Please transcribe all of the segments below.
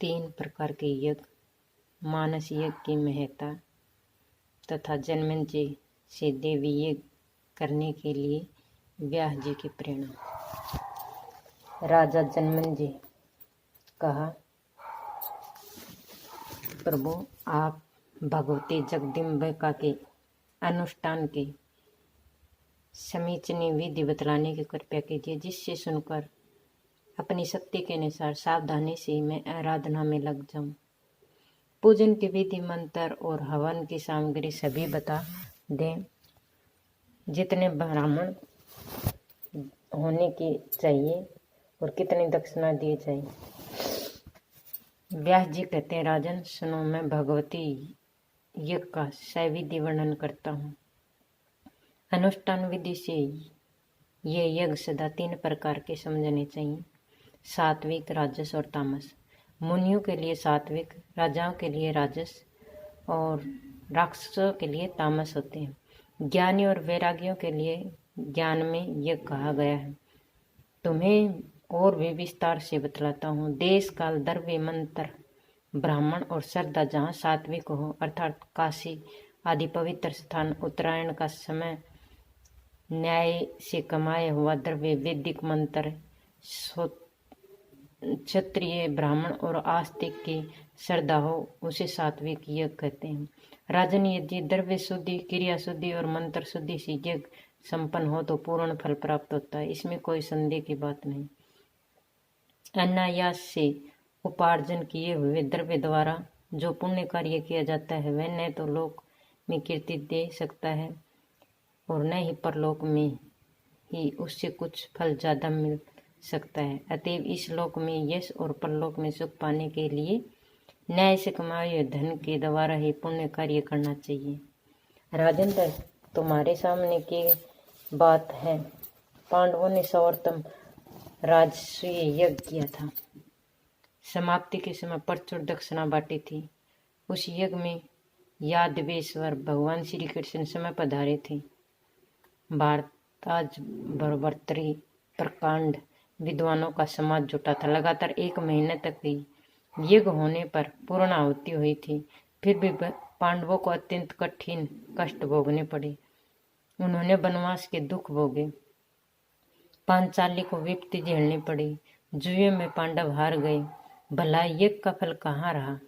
तीन प्रकार के यज्ञ, मानस यज्ञ की महत्ता तथा जन्मेजय से देवी यज्ञ करने के लिए व्यास जी की प्रेरणा। राजा जन्मेजय कहा, प्रभु आप भगवती जगदम्बिका के अनुष्ठान के समीचीन विधि बतलाने की कृपा कीजिए, जिससे सुनकर अपनी शक्ति के अनुसार सावधानी से मैं आराधना में लग जाऊं। पूजन की विधि, मंत्र और हवन की सामग्री सभी बता दें। जितने ब्राह्मण होने की चाहिए और कितनी दक्षिणा दी जाए। व्यास जी कहते हैं, राजन सुनो, मैं भगवती यज्ञ का सविधि वर्णन करता हूँ। अनुष्ठान विधि से ये यज्ञ सदा तीन प्रकार के समझने चाहिए, सात्विक, राजस और तामस। मुनियों के लिए सात्विक, राजाओं के लिए राजस और राक्षसों के लिए तामस होते हैं। ज्ञानी और वैरागियों के लिए ज्ञान में यज्ञ कहा गया है। तुम्हें और भी विस्तार से बतलाता हूँ। देश काल, द्रव्य, मंत्र, ब्राह्मण और श्रद्धा जहाँ सात्विक हो, अर्थात काशी आदि पवित्र स्थान, उत्तरायण का समय, न्याय से कमाया हुआ द्रव्य, वैदिक मंत्र, क्षत्रिय, ब्राह्मण और आस्तिक की श्रद्धा हो, उसे सात्विक यज्ञ कहते हैं। राजन यदि द्रव्य शुद्धि, क्रिया शुद्धि और मंत्र शुद्धि से यज्ञ संपन्न हो तो पूर्ण फल प्राप्त होता है, इसमें कोई संदेह की बात नहीं। अनायास से उपार्जन किए हुए द्रव्य द्वारा जो पुण्य कार्य किया जाता है वह न तो लोक में कीर्ति दे सकता है और न ही परलोक में ही उससे कुछ फल ज्यादा मिल सकता है। अतएव इस लोक में यश और परलोक में सुख पाने के लिए न्याय से कमाए हुए धन के द्वारा ही पुण्य कार्य करना चाहिए। राजेंद्र, तुम्हारे सामने की बात है, पांडवों ने सर्वोत्तम राजसूय यज्ञ किया था। समाप्ति के समय प्रचुर दक्षिणा बांटी थी। उस यज्ञ में यादवेश्वर भगवान श्री कृष्ण समय पधारे थे। भारताज भरभर्तृ प्रकांड विद्वानों का समाज जुटा था। लगातार 1 महीने तक यज्ञ होने पर पूर्ण आहुति हुई थी। फिर भी पांडवों को अत्यंत कठिन कष्ट भोगने पड़े। उन्होंने वनवास के दुख भोगे, पांचाली को विपत्ति झेलनी पड़ी, जुए में पांडव हार गए। भला यज्ञ का फल कहाँ रहा,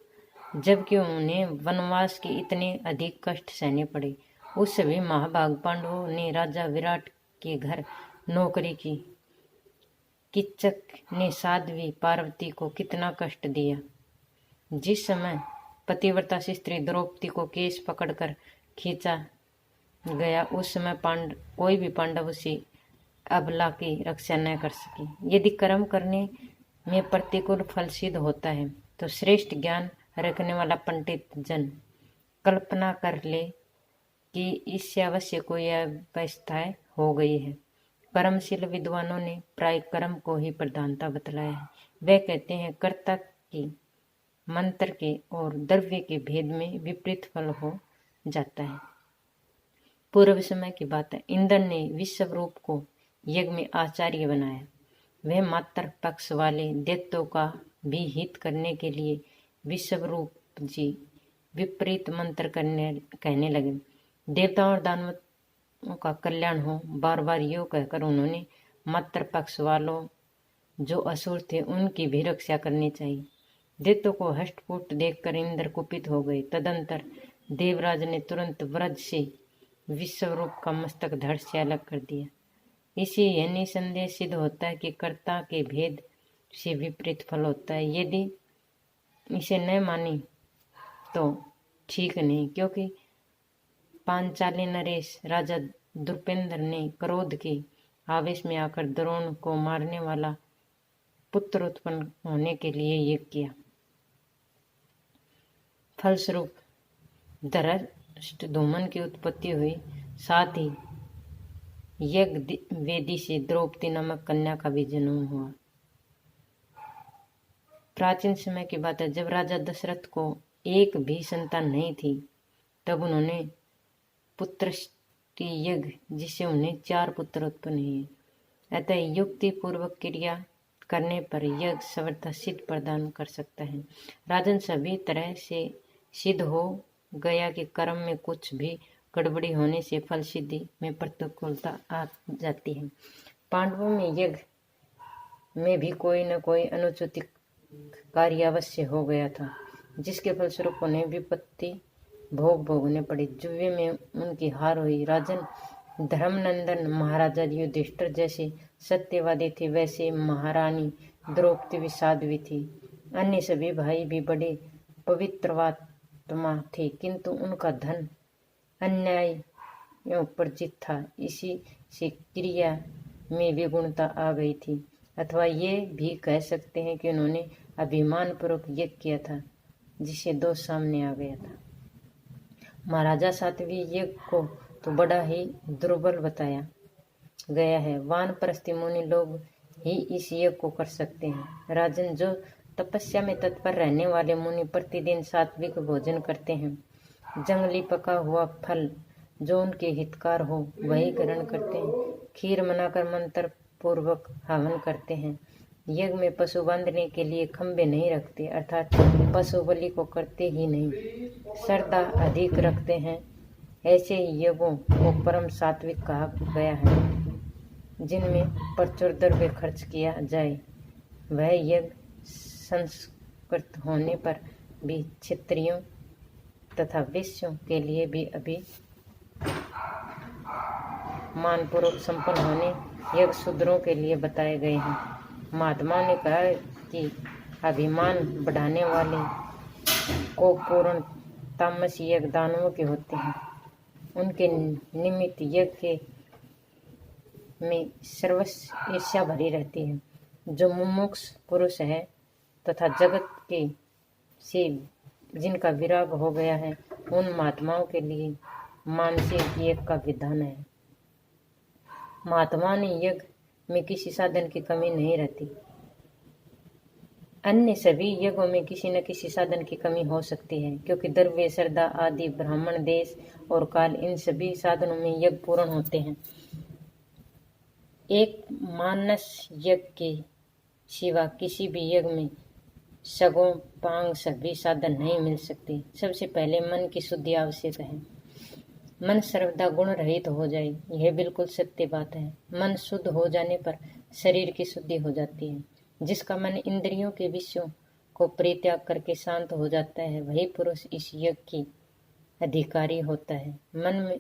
जबकि उन्हें वनवास के इतने अधिक कष्ट सहने पड़े। उस सभी महाभाग पांडवों ने राजा विराट के घर नौकरी की। किच्चक ने साध्वी पार्वती को कितना कष्ट दिया। जिस समय पतिव्रता से स्त्री द्रौपदी को केस पकड़कर खींचा गया, उस समय कोई भी पांडव से अबला की रक्षा न कर सके। यदि कर्म करने में प्रतिकूल फल सिद्ध होता है तो श्रेष्ठ ज्ञान रखने वाला पंडित जन कल्पना कर ले कि इससे अवश्य कोई अव्यवस्था हो गई है। कर्मशील विद्वानों ने प्राय कर्म को ही प्रधानता बतलाया है। वे कहते हैं, कर्ता की मंत्र के और द्रव्य के भेद में विपरीत फल हो जाता है। पूर्व समय की बात है, इंद्र ने विश्वरूप को यज्ञ में आचार्य बनाया। वह मात्र पक्ष वाले दैत्यों का भी हित करने के लिए विश्वरूप जी विपरीत मंत्र कहने लगे। देवताओं और दानवों का कल्याण हो, बार बार यो कहकर उन्होंने मात्र पक्ष वालों जो असुर थे उनकी भी रक्षा करनी चाहिए। दैत्यों को हष्टपुष्ट देखकर इंद्र कुपित हो गए। तदंतर देवराज ने तुरंत वज्र से विश्वरूप का मस्तक धड़ से अलग कर दिया। इसी यह निसंदेह सिद्ध होता है कि कर्ता के भेद से विपरीत फल होता है। यदि इसे न मानी तो ठीक नहीं, क्योंकि पांचाली नरेश राजा द्रुपेंद्र ने क्रोध के आवेश में आकर द्रोण को मारने वाला पुत्र उत्पन्न होने के लिए यज्ञ किया। फलस्वरूप धृष्टद्युम्न की उत्पत्ति हुई। साथ ही यज्ञ वेदी से द्रौपदी नामक कन्या का भी जन्म हुआ। प्राचीन समय की बात है, जब राजा दशरथ को एक भी संतान नहीं थी, तब उन्होंने पुत्रष्टि यज्ञ, जिससे उन्हें 4 पुत्र उत्पन्न हुए। अतः युक्ति पूर्वक क्रिया करने पर यज्ञ सर्वथा सिद्ध प्रदान कर सकता है। राजन, सभी तरह से सिद्ध हो गया कि कर्म में कुछ भी गड़बड़ी होने से फल सिद्धि में प्रतिकूलता आ जाती है। पांडवों में यज्ञ में भी कोई न कोई अनुचित कार्य अवश्य हो गया था, जिसके फलस्वरूप उन्हें विपत्ति भोग भोगने पड़ी। जुए में उनकी हार हुई। राजन, धर्मनंदन महाराजा युधिष्ठिर जैसे सत्यवादी थे, वैसे महारानी द्रौपदी भी साध्वी थी। अन्य सभी भाई भी बड़े पवित्रवात्मा थे, किंतु उनका धन अन्यायों पर जीत था। इसी से क्रिया में विगुणता आ गई थी, अथवा ये भी कह सकते हैं कि उन्होंने अभिमान पूर्वक यज्ञ किया था, जिससे दोष सामने आ गया था। महाराजा सात्वी यज्ञ को तो बड़ा ही दुर्बल बताया गया है। वानप्रस्थी मुनि लोग ही इस यज्ञ को कर सकते हैं। राजन, जो तपस्या में तत्पर रहने वाले मुनि प्रतिदिन सात्विक भोजन करते हैं, जंगली पका हुआ फल जो उनके हितकार हो वही ग्रहण करते हैं, खीर बनाकर मंत्र पूर्वक हवन करते हैं, यज्ञ में पशु बांधने के लिए खंभे नहीं रखते, अर्थात पशु बलि को करते ही नहीं, श्रद्धा अधिक रखते हैं, ऐसे ही यज्ञों को परम सात्विक कहा गया है। जिनमें प्रचुर द्रव्य खर्च किया जाए, वह यज्ञ संस्कृत होने पर भी क्षत्रियों तथा वैश्यों के लिए भी मानपूर्वक संपन्न होने यज्ञ शूद्रों के लिए बताए गए हैं। महात्मा ने कहा कि अभिमान बढ़ाने वाले को पूर्ण तामसी यज्ञ दानवों के होते हैं। उनके निमित्त यज्ञ में सर्वस्व ईर्ष्या भरी रहती है। जो मुमुक्ष पुरुष है तथा जगत के से जिनका विराग हो गया है, उन महात्माओं के लिए मानसिक यज्ञ का विधान है। महात्मा ने यज्ञ में किसी साधन की कमी नहीं रहती। अन्य सभी यज्ञों में किसी न किसी साधन की कमी हो सकती है, क्योंकि द्रव्य, श्रद्धा आदि, ब्राह्मण, देश और काल, इन सभी साधनों में यज्ञ पूर्ण होते हैं। एक मानस यज्ञ के सिवा किसी भी यज्ञ में सगों पांग सभी साधन नहीं मिल सकते। सबसे पहले मन की शुद्धि आवश्यक है। मन सर्वदा गुण रहित हो जाए, यह बिल्कुल सत्य बात है। मन शुद्ध हो जाने पर शरीर की शुद्धि हो जाती है। जिसका मन इंद्रियों के विषयों को परित्याग करके शांत हो जाता है, वही पुरुष इस यज्ञ की अधिकारी होता है। मन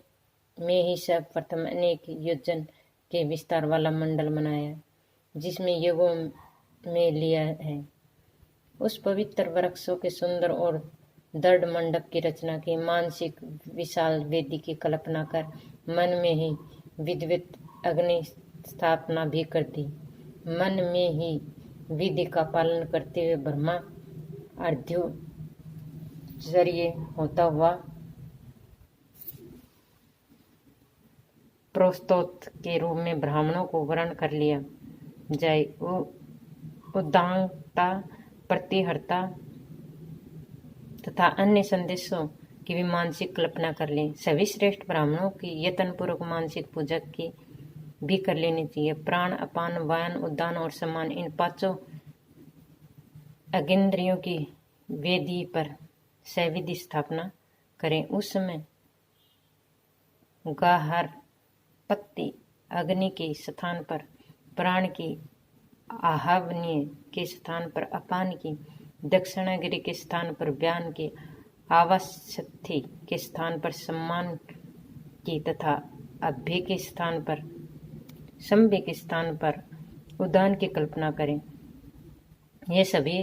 में ही सब प्रथम अनेक योजन के विस्तार वाला मंडल बनाया, जिसमें यज्ञों में लिया है। उस पवित्र वृक्षों के सुंदर और दृढ़ मंडप की रचना की, मानसिक विशाल वेदी की कल्पना कर मन में ही विद्युत अग्नि स्थापना भी कर दी। मन में ही विधि का पालन करते हुए ब्रह्मा अर्ध्योचर्य होता हुआ प्रोस्तोत के रूप में ब्राह्मणों को वर्ण कर लिया जाए। उद्दांगता, प्रतिहर्ता तथा अन्य संदेशों की भी मानसिक कल्पना कर लें। सभी श्रेष्ठ ब्राह्मणों की यत्नपूर्वक मानसिक पूजा की भी कर लेनी चाहिए। प्राण, अपान, वायन, उद्दान और समान, इन पांचों अग्निंद्रियों की वेदी पर सविधि स्थापना करें। उस समय गाहर पत्ती अग्नि के स्थान पर प्राण की, आहावनीय के स्थान पर अपान की, दक्षिणागिरी के स्थान पर व्यान की, आवासथी के स्थान पर सम्मान की तथा अभ्य के स्थान पर, संभ्य के स्थान पर उदान की कल्पना करें। ये सभी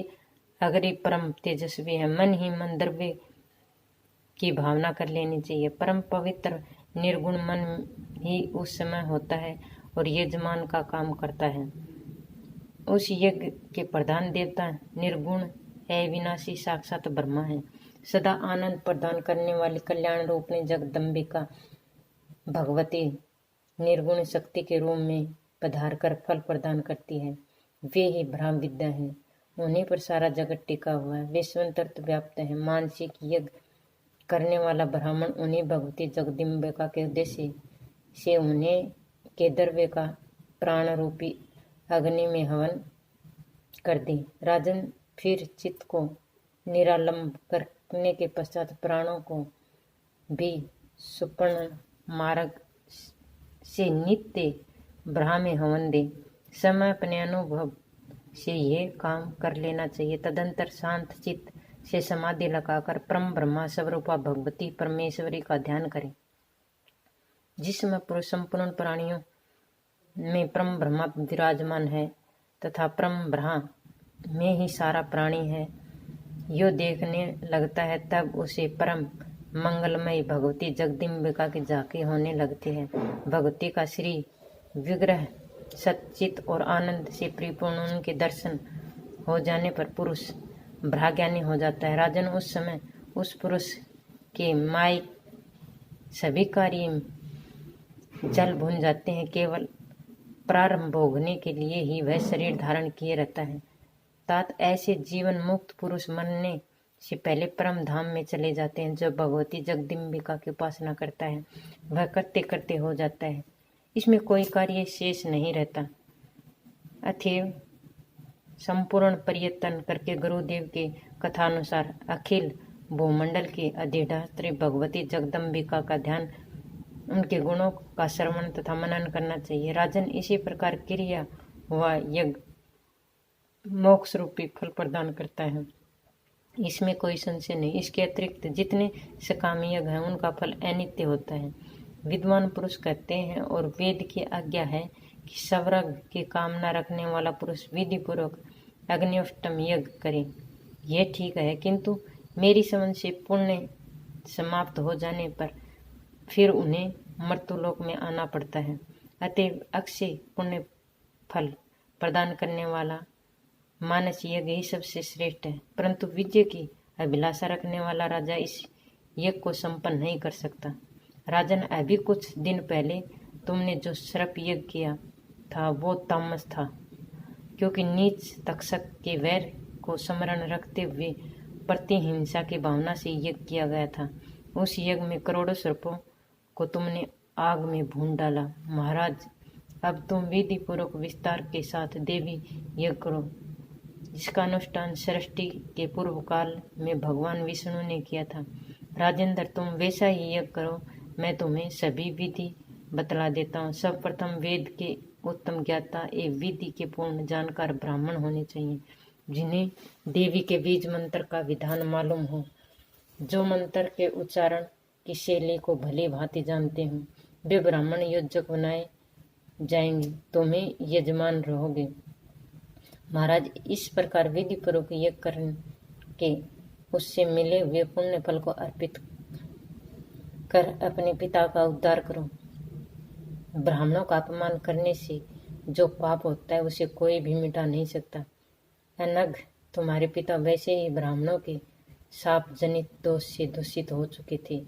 अग्नि परम तेजस्वी है। मन ही मन द्रव्य की भावना कर लेनी चाहिए। परम पवित्र निर्गुण मन ही उस समय होता है और यजमान का काम करता है। उस यज्ञ के प्रधान देवता निर्गुण अविनाशी साक्षात ब्रह्मा है। सदा आनंद प्रदान करने वाली कल्याण रूपणी जगदम्बिका भगवती निर्गुण शक्ति के रूप में पधार कर फल प्रदान करती है। वे ही ब्रह्म विद्या है। उन्हीं पर सारा जगत टिका हुआ है। वे स्वतंत्र व्याप्त है। मानसिक यज्ञ करने वाला ब्राह्मण उन्हीं भगवती जगदम्बिका के उद्देश्य से उन्हें के द्रव्य का प्राण रूपी अग्नि में हवन कर दी। राजन फिर चित्त को निरालंब करने के पश्चात प्राणों को भी सुपर्ण मार्ग से नित्य ब्रह्म हवन दे। समय अपने अनुभव से ये काम कर लेना चाहिए। तदंतर शांत चित्त से समाधि लगाकर परम ब्रह्मा स्वरूपा भगवती परमेश्वरी का ध्यान करें। जिसमें पुरुष संपूर्ण प्राणियों में परम ब्रह्मा विराजमान है तथा परम ब्रह्म में ही सारा प्राणी है, यो देखने लगता है, तब उसे परम मंगलमय भगवती जगदम्बिका की झांकी होने लगती है। भगवती का श्री विग्रह सच्चित और आनंद से परिपूर्ण उनके दर्शन हो जाने पर पुरुष भाग्यानी हो जाता है। राजन, उस समय उस पुरुष के माय सभी कार्य जल भून जाते हैं। केवल प्रारंभ भोगने के लिए ही वह शरीर धारण किए रहता है। तात ऐसे जीवन मुक्त पुरुष मरने से पहले परम धाम में चले जाते हैं। जो भगवती जगदम्बिका की उपासना करता है वह करते करते हो जाता है, इसमें कोई कार्य शेष नहीं रहता। अतएव संपूर्ण प्रयत्न करके गुरुदेव के कथानुसार अखिल भूमंडल के अधिष्ठात्री भगवती जगदम्बिका का ध्यान, उनके गुणों का श्रवण तथा मनन करना चाहिए। राजन, इसी प्रकार क्रिया व यज्ञ मोक्ष रूपी फल प्रदान करता है, इसमें कोई संशय नहीं। इसके अतिरिक्त जितने सकाम यज्ञ हैं उनका फल अनित्य होता है। विद्वान पुरुष कहते हैं और वेद की आज्ञा है कि स्वर्ग की कामना रखने वाला पुरुष विधि पूर्वक अग्निष्टम यज्ञ करे। यह ठीक है, किंतु मेरी समझ से पुण्य समाप्त हो जाने पर फिर उन्हें मर्त्युलोक में आना पड़ता है। अतएव अक्षय पुण्य फल प्रदान करने वाला मानस यज्ञ ही सबसे श्रेष्ठ है, परंतु विजय की अभिलाषा रखने वाला राजा इस यज्ञ को संपन्न नहीं कर सकता। राजन, अभी कुछ दिन पहले तुमने जो सर्प यज्ञ किया था वो तामस था, क्योंकि नीच तक्षक के वैर को स्मरण रखते हुए प्रतिहिंसा की भावना से यज्ञ किया गया था। उस यज्ञ में करोड़ों सर्पों को तुमने आग में भून डाला। महाराज, अब तुम विधि पूर्वक विस्तार के साथ देवी यज्ञ करो, जिसका अनुष्ठान सृष्टि के पूर्व काल में भगवान विष्णु ने किया था। राजेंद्र, तुम वैसा ही यज्ञ करो। मैं तुम्हें सभी विधि बतला देता हूँ। सर्वप्रथम वेद के उत्तम ज्ञाता एवं विधि के पूर्ण जानकार ब्राह्मण होने चाहिए, जिन्हें देवी के बीज मंत्र का विधान मालूम हो, जो मंत्र के उच्चारण की शैली को भली भांति जानते हों। वे ब्राह्मण योजक बनाए जाएंगे, तुम्हें यजमान रहोगे। महाराज, इस प्रकार विधि पूर्वक यज्ञ करके उससे मिले हुए पुण्य फल को अर्पित कर अपने पिता का उद्धार करो। ब्राह्मणों का अपमान करने से जो पाप होता है उसे कोई भी मिटा नहीं सकता। अनघ, तुम्हारे पिता वैसे ही ब्राह्मणों के साप जनित दोष से दूषित हो चुके थे।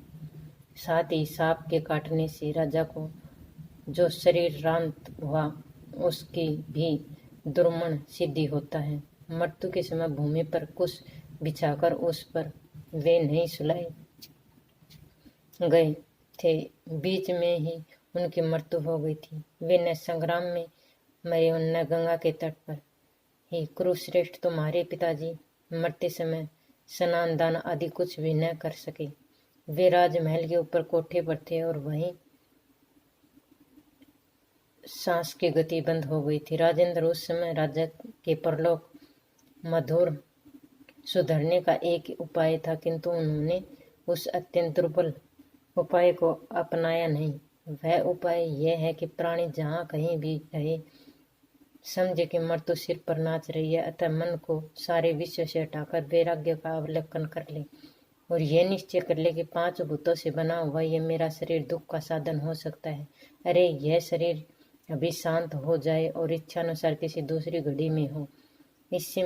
साथ ही सांप के काटने से राजा को जो शरीर रांत हुआ उसकी भी दुर्मण सिद्धि होता है। मृत्यु के समय भूमि पर कुश बिछाकर उस पर वे नहीं सुलाए गए थे, बीच में ही उनकी मृत्यु हो गई थी। वे न संग्राम में मरे और न गंगा के तट पर। ही कुरुश्रेष्ठ, तुम्हारे पिताजी मरते समय स्नान दान आदि कुछ भी न कर सके। वे राजमहल के ऊपर कोठे पर थे और वहीं सांस की गति बंद हो गई थी। राजेंद्र, उस समय राजा के परलोक मधुर सुधरने का एक उपाय था, किंतु उन्होंने उस अत्यंत दुर्बल उपाय को अपनाया नहीं। वह उपाय यह है कि प्राणी जहाँ कहीं भी रहे समझे कि मृत्यु सिर पर नाच रही है, अतः मन को सारे विश्व से हटाकर वैराग्य का अवलोकन कर ले और यह निश्चय कर ले कि 5 भूतों से बना हुआ यह मेरा शरीर दुख का साधन हो सकता है। अरे, यह शरीर अभी शांत हो जाए और इच्छानुसार किसी दूसरी घड़ी में हो, इससे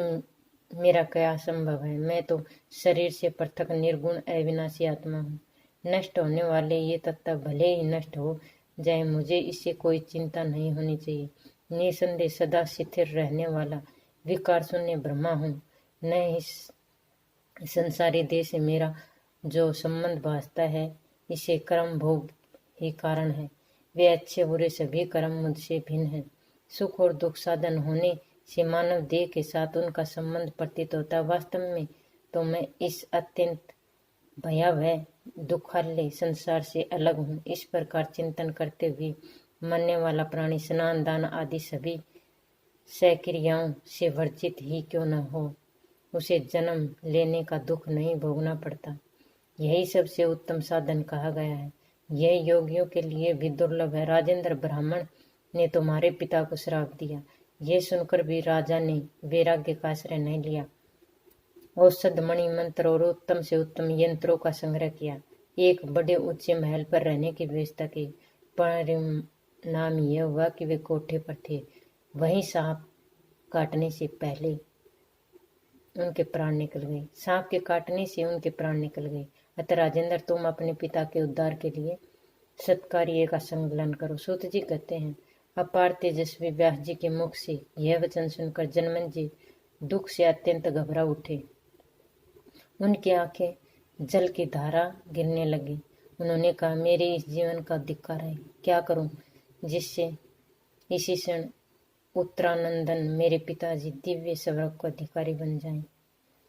मेरा क्या संभव है। मैं तो शरीर से पृथक निर्गुण अविनाशी आत्मा हूँ। नष्ट होने वाले ये तत्व भले ही नष्ट हो जाए, मुझे इससे कोई चिंता नहीं होनी चाहिए। निसंदेह सदा स्थिर रहने वाला विकार शून्य ब्रह्मा हूँ। न इस संसारी देह से मेरा जो संबंध भासता है, इसे कर्म भोग ही कारण है। वे अच्छे बुरे सभी कर्म मुझसे भिन्न हैं। सुख और दुख साधन होने से मानव देह के साथ उनका संबंध प्रतीत होता है। वास्तव में तो मैं इस अत्यंत भयावह दुखालय संसार से अलग हूँ। इस प्रकार चिंतन करते हुए मरने वाला प्राणी स्नान दान आदि सभी सक्रियाओं से वर्जित ही क्यों न हो, उसे जन्म लेने का दुख नहीं भोगना पड़ता। यही सबसे उत्तम साधन कहा गया है। यह योगियों के लिए भी दुर्लभ है। राजेंद्र, ब्राह्मण ने तुम्हारे पिता को श्राप दिया। यह सुनकर भी राजा ने वैराग्य का आश्रय नहीं लिया। औषध, मणि, मंत्र और उत्तम से उत्तम यंत्रों का संग्रह किया। एक बड़े ऊंचे महल पर रहने की व्यवस्था की। परिणाम यह हुआ कि वे कोठे पर थे। वहीं सांप काटने से पहले उनके प्राण निकल गए। सांप के काटने से उनके प्राण निकल गए। अतः राजेंद्र, तुम अपने पिता के उद्धार के लिए सत्कार्य का संकलन करो। सूत जी कहते हैं, अपार तेजस्वी व्यास जी के मुख से यह वचन सुनकर जनमेजय दुख से अत्यंत घबरा उठे। उनकी आंखें जल की धारा गिरने लगी। उन्होंने कहा, मेरे इस जीवन का धिक्कार है। क्या करूं जिससे इसी क्षण उत्तरानंदन मेरे पिताजी दिव्य स्वर्ग को अधिकारी बन जाएं।